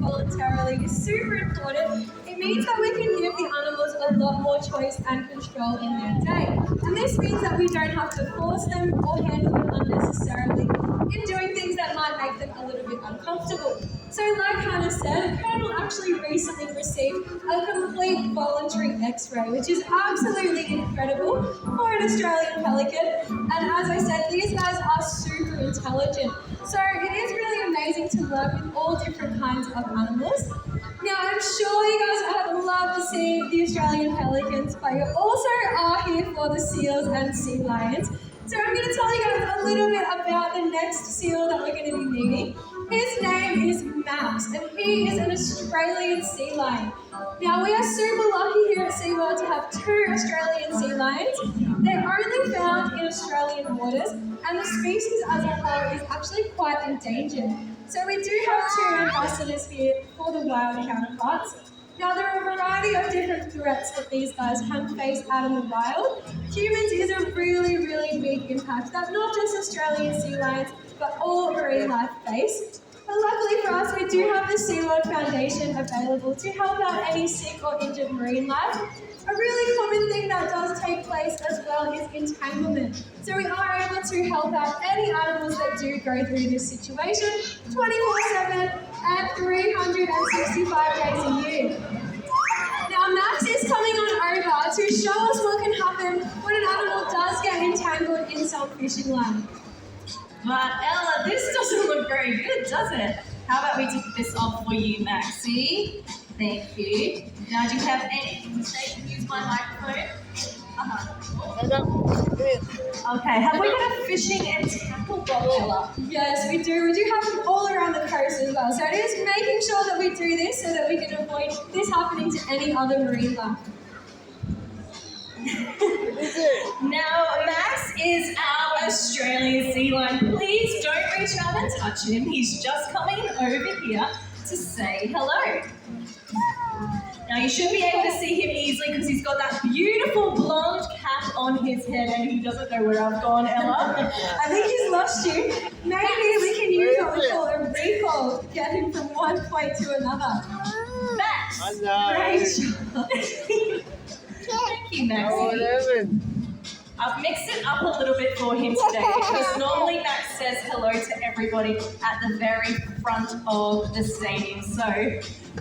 voluntarily is super important. It means that we can give the animals a lot more choice and control in their day. And this means that we don't have to force them or handle them unnecessarily in doing things that might make them a little bit uncomfortable. So like Hannah said, Colonel actually recently received a complete voluntary X-ray, which is absolutely incredible for an Australian pelican. And as I said, these guys are super intelligent. So it is really amazing to work with all different kinds of animals. Now, I'm sure you guys have loved to see the Australian pelicans, but you also are here for the seals and sea lions. So I'm going to tell you guys a little bit about the next seal that we're going to be meeting. His name is Max, and he is an Australian sea lion. Now, we are super lucky here at SeaWorld to have 2 Australian sea lions. They're only found in Australian waters, and the species as a whole is actually quite endangered. So we do have 2 ambassadors here for the wild counterparts. Now, there are a variety of different threats that these guys can face out in the wild. Humans is a really, really big impact that not just Australian sea lions, but all marine life face. But luckily for us, we do have the SeaWorld Foundation available to help out any sick or injured marine life. A really common thing that does take place as well is entanglement. So we are able to help out any animals that do go through this situation 24/7 and 365 days a year. Now Max is coming on over to show us what can happen when an animal does get entangled in some fishing line. But Ella, this doesn't look very good, does it? How about we take this off for you, Maxie? Thank you. Now, do you have anything to say? Can you use my microphone? Okay, have we got a fishing and tackle box, Ella? Yes, we do. We do have them all around the coast as well. So it is making sure that we do this so that we can avoid this happening to any other marine life. Now, Max is our Australian sea lion. Please don't reach out and touch him. He's just coming over here to say hello. Now, you should be able to see him easily because he's got that beautiful blonde cap on his head and he doesn't know where I've gone, Ella. I think he's lost you. Maybe we can use what we call a recall to get him from one point to another. Max! Great job. Thank you, Maxie. I've mixed it up a little bit for him today because normally Max says hello to everybody at the very front of the stadium. So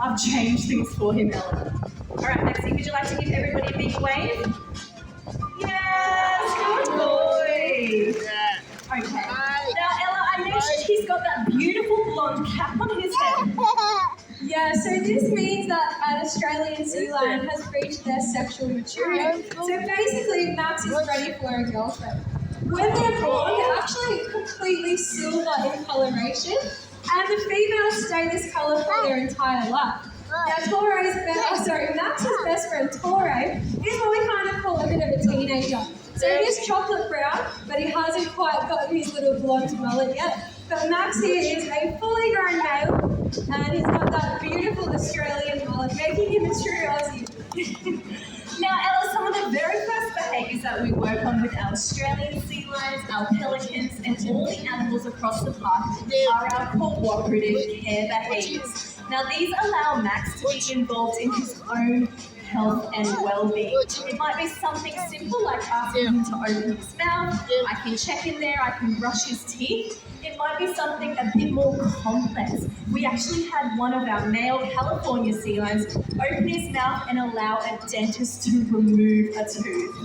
I've changed things for him, Ella. All right, Maxie, would you like to give everybody a big wave? Yes, good boy. Okay. Now, Ella, I mentioned he's got that beautiful blonde cap on his head. Yeah, so this means that an Australian sea lion has reached their sexual maturity. So basically, Max is ready for a girlfriend. When they're born, they're actually completely silver in coloration, and the females stay this colour for their entire life. Now, Max's best friend, Torre, is what we kind of call a bit of a teenager. So he is chocolate brown, but he hasn't quite got his little blonde mullet yet. But Max here is a fully grown male, and he's got that beautiful Australian mullet, making him a true Aussie. Now, Ella, some of the very first behaviours that we work on with our Australian sea lions, our pelicans, and all the animals across the park are our cooperative care behaviours. Now, these allow Max to be involved in his own health and well-being. It might be something simple like asking him to open his mouth, I can check in there, I can brush his teeth. It might be something a bit more complex. We actually had one of our male California sea lions open his mouth and allow a dentist to remove a tooth.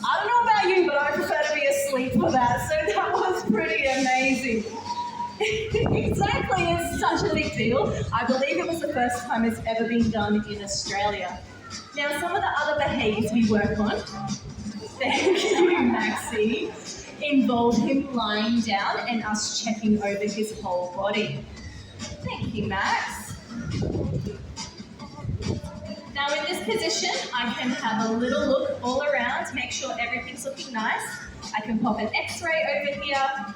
I don't know about you, but I prefer to be asleep for that, so that was pretty amazing. Exactly, it's such a big deal. I believe it was the first time it's ever been done in Australia. Now, some of the other behaviours we work on, thank you, Maxie, involve him lying down and us checking over his whole body. Thank you, Max. Now, in this position, I can have a little look all around to make sure everything's looking nice. I can pop an X-ray over here.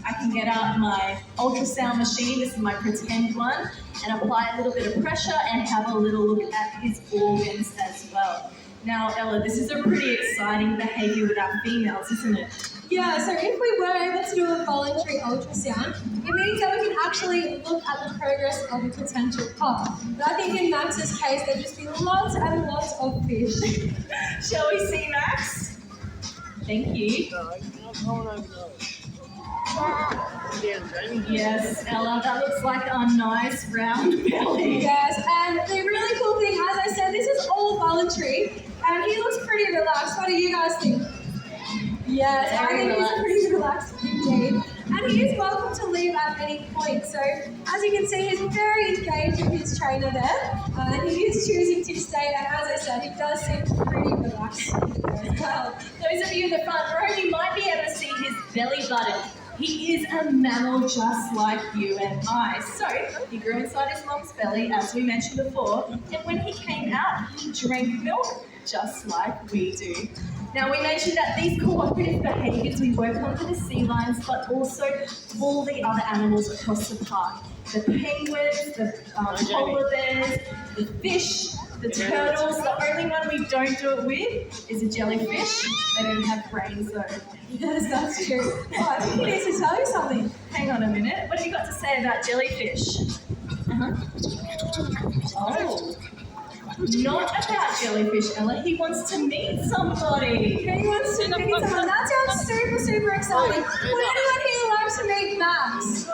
I can get out my ultrasound machine, this is my pretend one, and apply a little bit of pressure and have a little look at his organs as well. Now, Ella, this is a pretty exciting behaviour with our females, isn't it? Yeah, so if we were able to do a voluntary ultrasound, it means that we can actually look at the progress of a potential pup. But I think in Max's case, there'd just be lots and lots of fish. Shall we see Max? Thank you. Yes, Ella, that looks like a nice round belly. Yes, and the really cool thing, as I said, this is all voluntary, and he looks pretty relaxed. What do you guys think? Yes, I think he's pretty relaxed indeed. And he is welcome to leave at any point. So, as you can see, he's very engaged with his trainer there. And he is choosing to stay. And as I said, he does seem pretty relaxed as well. Those of you in the front row, you might be able to see his belly button. He is a mammal just like you and I. So, he grew inside his mom's belly, as we mentioned before, and when he came out, he drank milk just like we do. Now, we mentioned that these cooperative behaviours we work on for the sea lions, but also all the other animals across the park. The penguins, the polar bears, the fish, the turtles. The only one we don't do it with is a jellyfish. They don't have brains though. Yes, that's true. Oh, I think he needs to tell you something. Hang on a minute. What have you got to say about jellyfish? Oh. Not about jellyfish, Ella. He wants to meet somebody. He wants to meet someone. That sounds super, super exciting. Would anyone here like to meet Max?